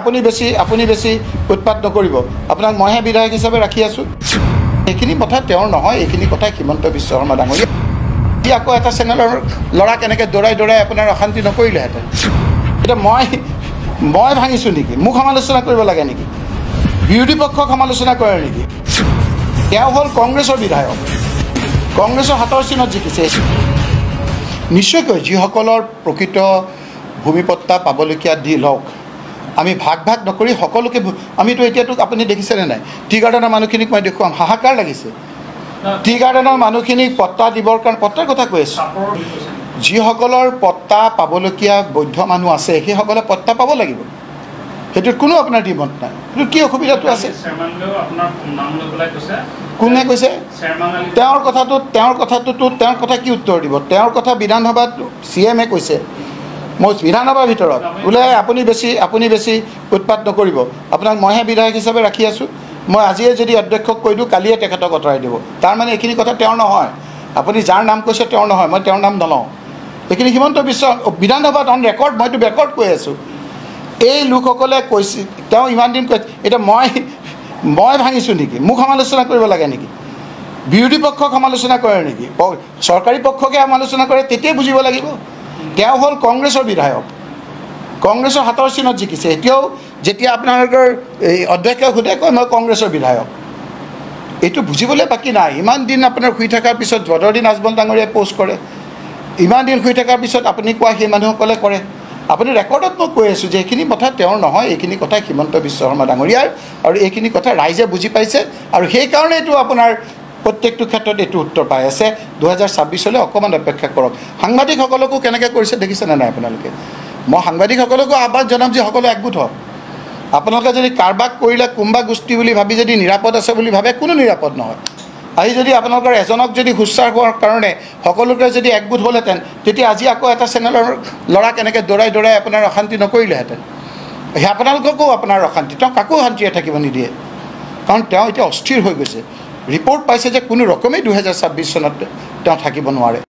আপুনি বেছি উৎপাত নকৰিব আপোনাক মইহে বিধায়ক হিচাপে ৰাখি আছোঁ এইখিনি কথা তেওঁৰ নহয় এইখিনি কথা হিমন্ত বিশ্ব শৰ্মা ডাঙৰীয়া আকৌ এটা চেনেলৰ ল'ৰা কেনেকৈ দৌৰাই আপোনাৰ অশান্তি নকৰিলেহেঁতেন এতিয়া মই ভাঙিছোঁ নেকি মোক সমালোচনা কৰিব লাগে নেকি বিৰোধী পক্ষক সমালোচনা কৰে নেকি তেওঁ হ'ল কংগ্ৰেছৰ বিধায়ক কংগ্ৰেছৰ হাতৰ চিনত জিকিছে নিশ্চয়কৈ যিসকলৰ প্ৰকৃত ভূমিপট্টা পাবলগীয়া দি লওক আমি ভাগ নকৰি সকলোকে আমিতো এতিয়াতো আপুনি দেখিছেনে নাই টি গাৰ্ডেনৰ মানুহখিনিক মই দেখুৱাম হাহাকাৰ লাগিছে টি গাৰ্ডেনৰ মানুহখিনিক পট্টা দিবৰ কাৰণে পট্টাৰ কথা কৈ আছোঁ যিসকলৰ পট্টা পাবলগীয়া বৈধ মানুহ আছে সেইসকলে পট্টা পাব লাগিব সেইটোত কোনো আপোনাৰ দ্বিমত নাই কিন্তু কি অসুবিধাটো আছে কোনে কৈছে তেওঁৰ কথা কি উত্তৰ দিব তেওঁৰ কথা বিধানসভাত CM-এ কৈছে মই বিধানসভাৰ ভিতৰত বোলে আপুনি বেছি উৎপাত নকৰিব আপোনাক মইহে বিধায়ক হিচাপে ৰাখি আছোঁ মই আজিয়ে যদি অধ্যক্ষক কৈ দিওঁ কালিয়ে তেখেতক আঁতৰাই দিব তাৰমানে এইখিনি কথা তেওঁৰ নহয় আপুনি যাৰ নাম কৈছে তেওঁৰ নহয় মই তেওঁৰ নাম নলওঁ এইখিনি হিমন্ত বিশ্ব বিধানসভাত অন ৰেকৰ্ড মইতো ৰেকৰ্ড কৈ আছোঁ এই লোকসকলে কৈছে তেওঁ ইমান দিন কৈ এতিয়া মই ভাঙিছোঁ নেকি মোক সমালোচনা কৰিব লাগে নেকি বিৰোধী পক্ষক সমালোচনা কৰে নেকি চৰকাৰী পক্ষকে সমালোচনা কৰে তেতিয়াই বুজিব লাগিব তেওঁ হ'ল কংগ্ৰেছৰ বিধায়ক কংগ্ৰেছৰ হাতৰ চিনত জিকিছে এতিয়াও যেতিয়া আপোনালোকৰ এই অধ্যক্ষই সোধে কয় মই কংগ্ৰেছৰ বিধায়ক এইটো বুজিবলৈ বাকী নাই ইমান দিন আপোনাৰ শুই থকাৰ পিছত বদৰুদ্দিন আজমল ডাঙৰীয়াই পোষ্ট কৰে ইমান দিন শুই থকাৰ পিছত আপুনি কোৱা সেই মানুহসকলে কৰে আপুনি ৰেকৰ্ডত মই কৈ আছোঁ যে এইখিনি কথা তেওঁৰ নহয় এইখিনি কথা হিমন্ত বিশ্ব শৰ্মা ডাঙৰীয়াৰ আৰু এইখিনি কথা ৰাইজে বুজি পাইছে আৰু সেইকাৰণে এইটো আপোনাৰ প্ৰত্যেকটো ক্ষেত্ৰত এইটো উত্তৰ পাই আছে 2026লৈ অকণমান অপেক্ষা কৰক সাংবাদিকসকলকো কেনেকৈ কৰিছে দেখিছেনে নাই আপোনালোকে মই সাংবাদিকসকলকো আহ্বান জনাম যে সকলো একগোট হওক আপোনালোকে যদি কাৰোবাক কৰিলে কোনোবা গোষ্ঠী বুলি ভাবি যদি নিৰাপদ আছে বুলি ভাবে কোনো নিৰাপদ নহয় আজি যদি আপোনালোকৰ এজনক যদি সুচাৰ হোৱাৰ কাৰণে সকলোকে যদি একগোট হ'লহেঁতেন তেতিয়া আজি আকৌ এটা চেনেলৰ ল'ৰা কেনেকৈ দৌৰাই আপোনাৰ অশান্তি নকৰিলেহেঁতেন সেই আপোনালোককো আপোনাৰ অশান্তি তেওঁ কাকো শান্তিৰে থাকিব নিদিয়ে কাৰণ তেওঁ এতিয়া অস্থিৰ হৈ গৈছে ৰিপৰ্ট পাইছে যে কোনো ৰকমেই 2026 চনত তেওঁ থাকিব নোৱাৰে